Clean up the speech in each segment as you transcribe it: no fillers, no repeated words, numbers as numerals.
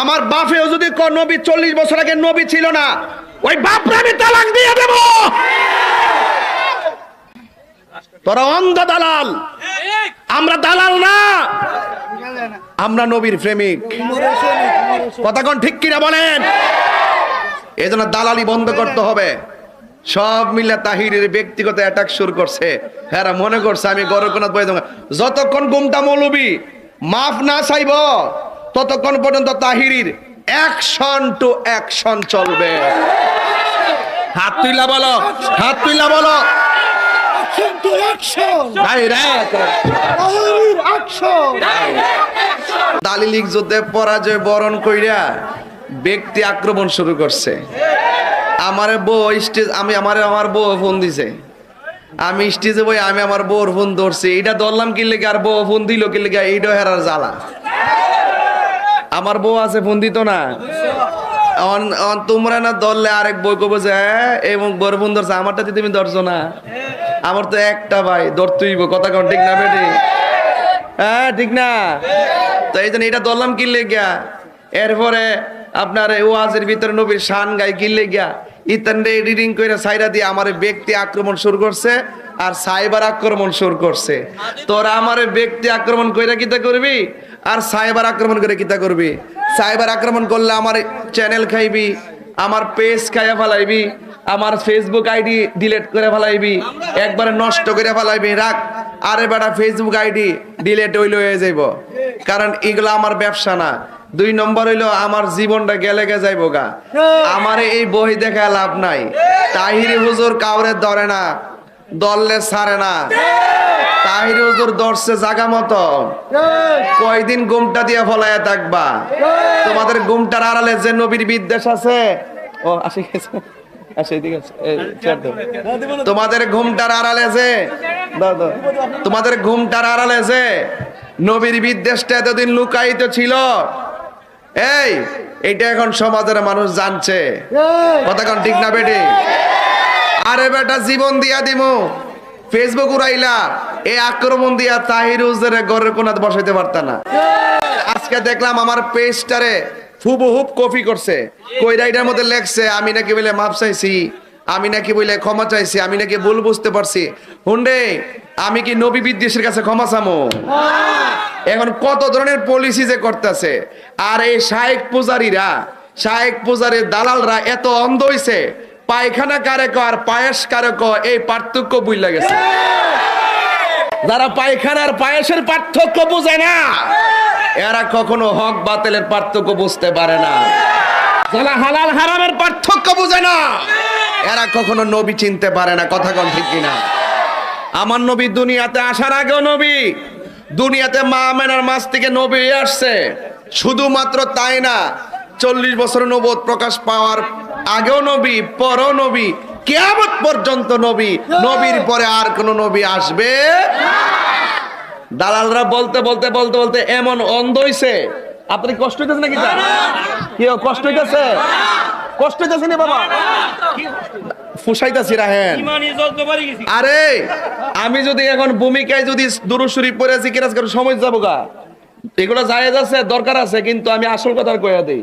আমার বাপেও যদি নবী 40 বছর আগে নবী ছিল না, ওই বাপরে আমি তালাক দিয়ে দেব। তোরা অন্ধ দালাল, আমরা দালাল না, আমরা নবীর প্রেমিক। কথা কোন ঠিক কিনা বলেন? এজন্য দালালি বন্ধ করতে হবে। সব মিলে তাহিরের ব্যক্তিগত অ্যাটাক শুরু করছে। হ্যাঁ, মনে করছে আমি গরকনাথ বই দেব। যতক্ষণ গুমটা মৌলবী মাফ না চাইব ততক্ষণ পর্যন্ত তাহিরির অ্যাকশন টু অ্যাকশন চলবে। হাত তুইলা বলো, হাত তুইলা বলো। দালিলিক যুদ্ধে পরাজয় বরণ কইরা ব্যক্তি আক্রমণ শুরু করছে। আমার বউ স্টেজ, আমার বউ ফোন দিছে, আমি স্টেজে বই আমি আমার বউর ফোন ধরছি। এটা ধরলাম কি লেগে, আর বউ ফোন দিল কি লেগে, এইটা হেরার জ্বালা। আমার বউ আছে, ফোন দিত না। তোমরা না ধরলে আরেক বই কব যে এবং বউর ফোন ধরছে, আমারটা দিয়ে তুমি ধরছো না। আমার তো একটা ভাই, ধরতেইব। কথা কন ঠিক না বেটি? হ্যাঁ ঠিক না? তো এই জন্য এটা ধরলাম কি লেগা। এরপরে আপনার ওয়াজের ভিতরে নবীর শান গাই কি লেগা ইতানরে এডিটিং করে সাইরা দিয়ে আমার ব্যক্তি আক্রমণ শুরু করছে, আর সাইবার আক্রমণ শুরু করছে। তোরা আমার ব্যক্তি আক্রমণ কইরা কিতা করবি, আর সাইবার আক্রমণ করে কিতা করবি? সাইবার আক্রমণ করলে আমার চ্যানেল খাইবি, আমার পেজ খাইয়া ফেলাইবি, আমার ফেসবুক আইডি ডিলিট করে ফেলাইবি, একবারে নষ্ট করে ফেলাইবি। রাখ, আরে বেটা ফেসবুক আইডি ডিলিট হয়ে যাইব, কারণ এগুলো আমার ব্যবসা না। 2 নম্বর হইলো আমার জীবনটা গেলে যাইবো গা। আমার এই বই দেখা লাভ নাই। তাহিরি হুজুর কাউরে ধরে না, দললে ছাড়ে না। তাহিরি হুজুর ধরছে জাগা মতো। কয়দিন গুমটা দিয়ে ফলাইয়া থাকবা? তোমাদের গুমটার আড়ালে যে নবীর বিদ্বেষ আছে, ও আসে গেছে, আসে ঠিক আছে। তোমাদের ঘুমটার আড়ালে যে, তোমাদের ঘুমটার আড়ালে যে নবীর বিদ্বেষটা এতদিন লুকায়িত ছিল, এইটা এখন সমাজের মানুষ জানছে। কথা কোন ঠিক না বেটি? আরে বেটা জীবন দিয়া দিমু, ফেসবুক উড়াইলা, এই আক্রমণ দিয়া তাহির হুজুরের ঘরের কোনাতে বসাইতে পারতা না। আজকে দেখলাম আমার পেজটারে হুবহুব কপি করছে, কইরা এটার মধ্যে লেখছে আমি নাকি বলে মাপ চাইছি, আমি নাকি বলে ক্ষমা চাইছি, আমি নাকি ভুল বুঝতে পারছি। হুন্ডে, আমি কি নবী বিদ্বেষের কাছে ক্ষমা চামো? এখন কত ধরনের পলিসি যে করতেছে। আর এই শায়েক পূজারীরা, শায়েক পূজারীর দালালরা এত অন্ধ হইছে, পায়খানা কারে ক আর পায়েস কারে ক এই পার্থক্য বুঝলা গেছে। যারা পায়খানার পায়েসের পার্থক্য বুঝে না, এরা কখনো হক বাতিলের পার্থক্য বুঝতে পারে না। যারা হালাল হারামের পার্থক্য বুঝে না, এরা কখনো নবী চিনতে পারে না। কথা কোন ঠিক কিনা? আমার নবী দুনিয়াতে আসার আগেও নবী, দুনিয়াতে মা আমেনার মাছ থেকে নবী আসছে। শুধুমাত্র তাই না, 40 বছর নবুয়ত প্রকাশ পাওয়ার আগেও নবী, পরও নবী, কিয়ামত পর্যন্ত নবী। নবীর পরে আর কোন নবী আসবে না। দালালরা বলতে বলতে বলতে বলতে এমন অন্ধ হইছে। আপনি কষ্ট হইতেছে নাকি? কি কষ্ট হইতেছে? কষ্ট হইতেছে না বাবা? ফুসাইতাছি রাহেন। আরে আমি যদি এখন ভূমিকায় যদি দুরূদ শরীফ পড়ে জিকির আজকার সময় যাবো গা, এগুলো জায়েজ আছে, দরকার আছে, কিন্তু আমি আসল কথা কইয়া দেই।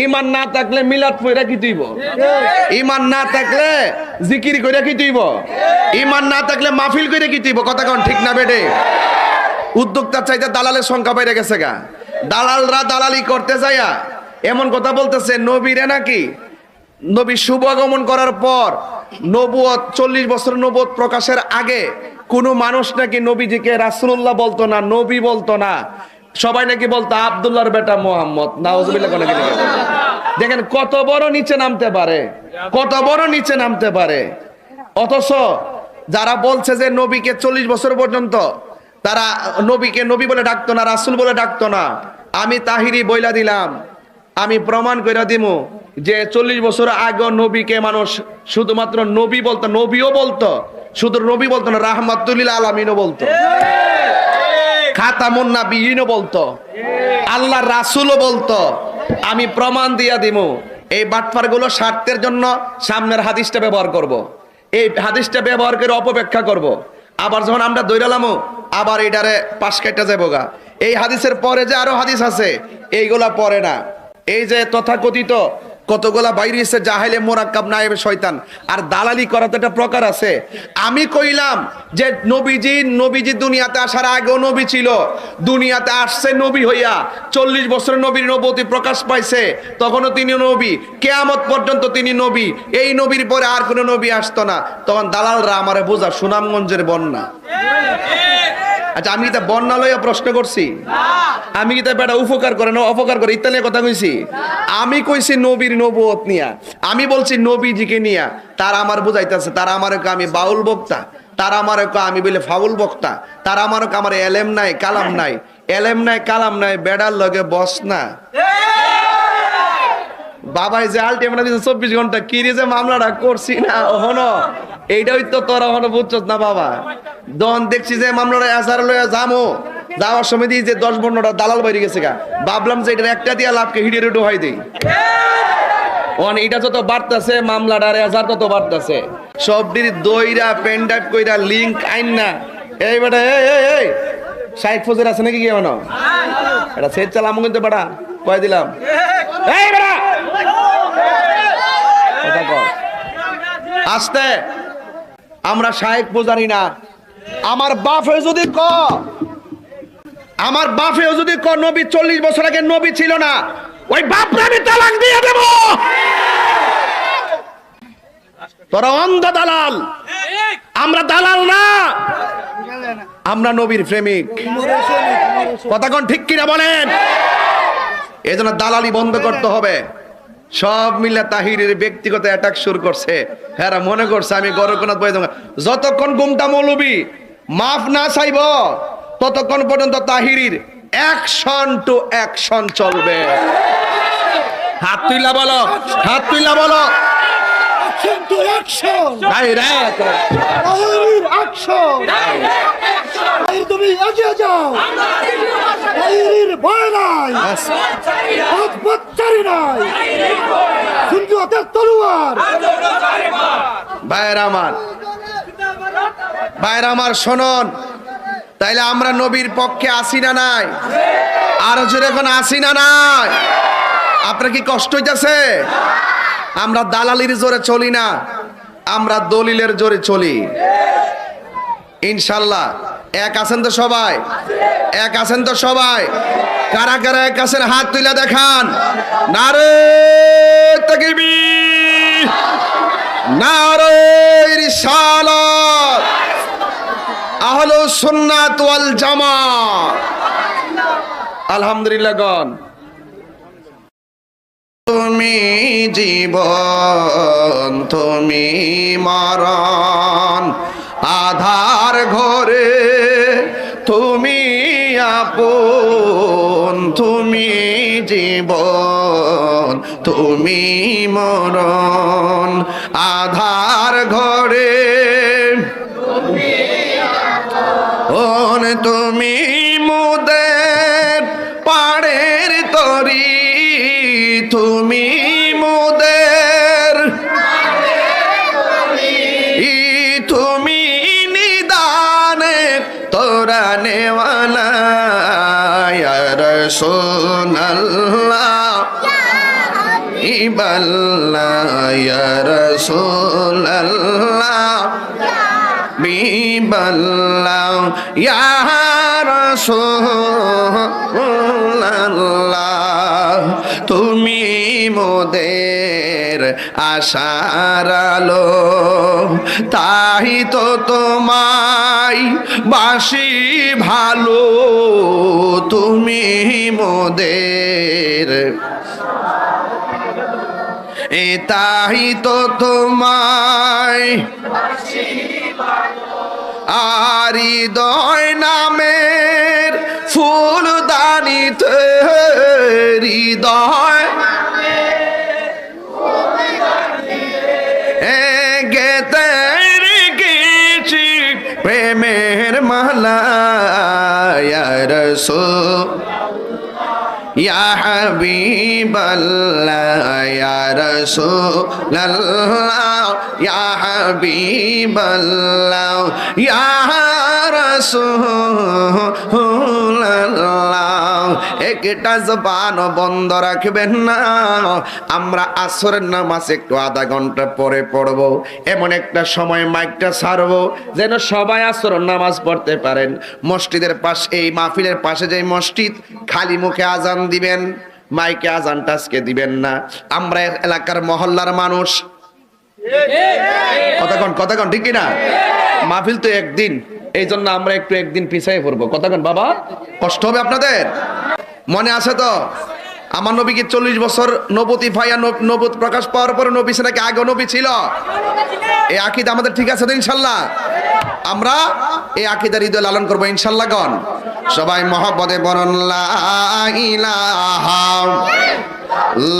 ঈমান না থাকলে মিলাদ পড়া কি তুইব? ঈমান না থাকলে জিকির কইরা কি তুইব? ঈমান না থাকলে মাহফিল কইরা কি তুইব? কথা কোন ঠিক না বেটে? উদ্যোক্তার চাইতে দালালের সংখ্যা বেড়ে গেছে গা। দালালরা দালালি করতে যায়া এমন কথা বলতেছে, নবীরে নাকি নবী শুভ আগমন করার পর নবুয়ত 40 বছর নবুয়ত প্রকাশের আগে কোন মানুষ নাকি নবীজিকে রাসূলুল্লাহ বলতো না, নবী বলতো না। সবাই নাকি বলতো আব্দুল্লাহর বেটা মুহাম্মদ। নাউজুবিল্লাহ। কোন কি? দেখেন কত বড় নিচে নামতে পারে, কত বড় নিচে নামতে পারে। অথচ যারা বলছে যে নবীকে 40 বছর পর্যন্ত তারা নবীকে নবী বলে ডাকতো না, রাসূল বলে ডাকতো না, আমি তাহিরি বইলা দিলাম, আমি প্রমাণ করে দিমু যে 40 বছর আগে নবীকে মানুষ শুধুমাত্র নবী বলতো, নবীও বলতো, শুধু নবী বলতো না, রাহমাতুল লিল আলামিনও বলতো, খাতামুন নাবিয়িনও বলতো, আল্লাহ রাসূলও বলতো। আমি প্রমাণ দিয়া দিমু। এই বাটপারগুলো স্বার্থের জন্য সামনের হাদিসটা ব্যবহার করব, এই হাদিসটা ব্যবহার করে অপব্যাখ্যা করব। আবার যখন আমরা দৈরালামো আবার এটারে পাশ কাটা যাবো গা। এই হাদিসের পরে যে আরো হাদিস আছে এইগুলা পড়ে না। এই যে তথাকথিত কতগুলা বাইরে এসে জাহেলে মোরাক্কাব নায়েবে শয়তান আর দালালি করার তো একটা প্রকার আছে। আমি কইলাম যে নবীজি দুনিয়াতে আসার আগেও নবী ছিল, দুনিয়াতে আসছে নবী হইয়া 40 বছরের নবীর নবুয়তি প্রকাশ পাইছে, তখনও তিনি নবী, কিয়ামত পর্যন্ত তিনি নবী, এই নবীর পরে আর কোনো নবী আসতো না। তখন দালালরা আমারে বোঝা সুনামগঞ্জের বন্যা। আচ্ছা, আমি কি তা বন্যা লইয়া প্রশ্ন করছি? আমি কি তা বেটা উপকার করে না অপকার করে ইত্যাদি কথা কইছি? আমি কইছি নবীর নবুয়ত নিয়া, আমি বলছি নবীজিকে নিয়া। তারা আমার বুঝাইতেছে, তারা আমার আমি বাউল বক্তা, তারা আমার আমি বলে ফাউল বক্তা, তারা আমার আমার এলেম নাই কালাম নাই, এলেম নাই কালাম নাই বেড়ার লগে বস না। বাবাই যে আলটিমেট 24 ঘন্টা কি রে যে মামলাটা করছি না হনো, এইটাই তো তোরা হনো বুঝছস না বাবা। দন দেখছি যে মামলাটা এসার লইয়া যামো, যাওয়ার সময় দিয়ে যে 10-15টা দালাল বাইরে গেছে গা, ভাবলাম যে এটা একটা দিয়া লাভকে হিডে রুডো হয় দেই। এটা যত বাড়তেছে মামলাটার এজার তত বাড়তেছে, সবটির দইরা পেন ড্রাইভ কইরা লিংক আইন না। এই বেটা এই শাইখ ফজর আছে নাকি কি হনো, এটা সেট চালাম কিন্তু বেটা কয় দিলাম। এই বেটা এটা কর আস্তে, আমরা শাইখ পূজারি না। আমার বাপে যদি নবী 40 বছর আগে নবী ছিল না, ওই বাপরে আমি তালাক দিয়ে দেব। তোরা অন্ধ দালাল, আমরা দালাল না, আমরা নবীর প্রেমিক। কথা কোন ঠিক কিনা বলেন? এই জন্য দালালি বন্ধ করতে হবে। সব মিলে তাহিরের ব্যক্তিগত অ্যাটাক শুরু করছে। হ্যাঁ, মনে করছে আমি গরকনাথ বই দেবো। যতক্ষণ গুমটা মৌলবী মাফ না চাইব ততক্ষণ পর্যন্ত তাহিরির অ্যাকশন টু অ্যাকশন চলবে। হাত তুইলা বলো, হাত তুইলা বলো। Action to action! Direct Tahir action! Tahir তুমি এগিয়ে যাও! তাহিরের ভয় নাই! পথচারী নাই! সুন্নিয়তের তলোয়ার! ভাইয়ের আমার শোনন, তাইলে আমরা নবীর পক্ষে আসি না নাই? আরো জোরে এখন আসি না নাই? আপনার কি কষ্ট হইতেছে? আমরা দালালির জোরে চলি না, আমরা দলিলের জোরে চলি। ইনশাল্লাহ এক আছেন তো সবাই? এক আছেন তো সবাই? কারা কারা এক আছেন হাত তুলে দেখান। নারে তাকবীর, নারে রিসালাত, আহলুস সুন্নাত ওয়াল জামাত। আলহামদুলিল্লাহ গণ। তুমি জীবন তুমি মরণ, আধার ঘরে তুমি আপন, তুমি জীবন তুমি মরণ, আধার ঘরে তুমি মুদের পাড়ের তরি, তুমি মুদের তুমি নিদানে তোরা নেওয়ালা ইয়া রাসূলুল্লাহ ইবাল্লাহ ইয়া রাসূলুল্লাহ বিবাল্লাহ ইয়া রাসূলুল্লাহ। তুমি মোদের আশার আলো, তাই তো তোমায় বাসি ভালো, তুমি মোদের তাই তো তোমায় আর হৃদয় নামের ফুলদানিতে, হৃদয় গেতে রেখেছি প্রেমের মালা ইয়া রাসূল ইয়া হাবিবাল্লাহ ইয়া রাসূলাল্লাহ ইয়া হাবিবাল্লাহ ইয়া রাসূলাল্লাহ একটা জবান বন্ধ রাখবেন না। আমরা আসরের নামাজ একটু আধা ঘন্টা পরে পড়বো, এমন একটা সময় মাইকটা ছাড়বো যেন সবাই আসরের নামাজ পড়তে পারেন। মসজিদের পাশে, এই মাহফিলের পাশে যে মসজিদ, খালি মুখে আজান দিবেন, মাইকে আজানটা আজকে দিবেন না। আমরা এলাকার মহল্লার মানুষ, কথাক্ষণ ঠিক কিনা? মাহফিল তো একদিন, এই জন্য আমরা একটু একদিন পিছিয়ে পড়বো। কথাক্ষণ বাবা, কষ্ট হবে আপনাদের? মনে আছে তো আমার নবীকে 40 বছর নবুতি ভাইয়া নবুত প্রকাশ পাওয়ার পরে নবী সে নাকি আগে নবী ছিল। এই আকীদা আমাদের ঠিক আছে তো ইনশাল্লাহ? আমরা এই আকীদার হৃদয় লালন করবো ইনশাল্লাহ। গণ সবাই মহব্বতে বলুন লা ইলাহা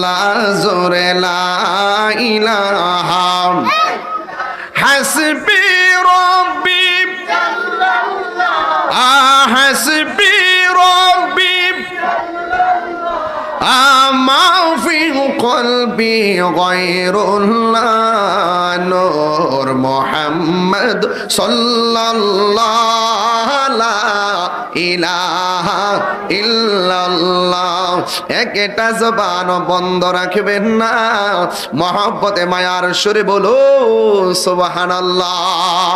লা জোরে লা ইলাহা হাসবি রব্বি হাসবি রব্বি আমা ফি কলবি গায়রুল্লাহ নূর মুহাম্মদ সাল্লাল্লাহু লা ইলাহা ইল্লাল্লাহ। একটা জবান বন্ধ রাখবেন না, মহব্বতে মায়ার সুরে বলো সুবহানাল্লাহ।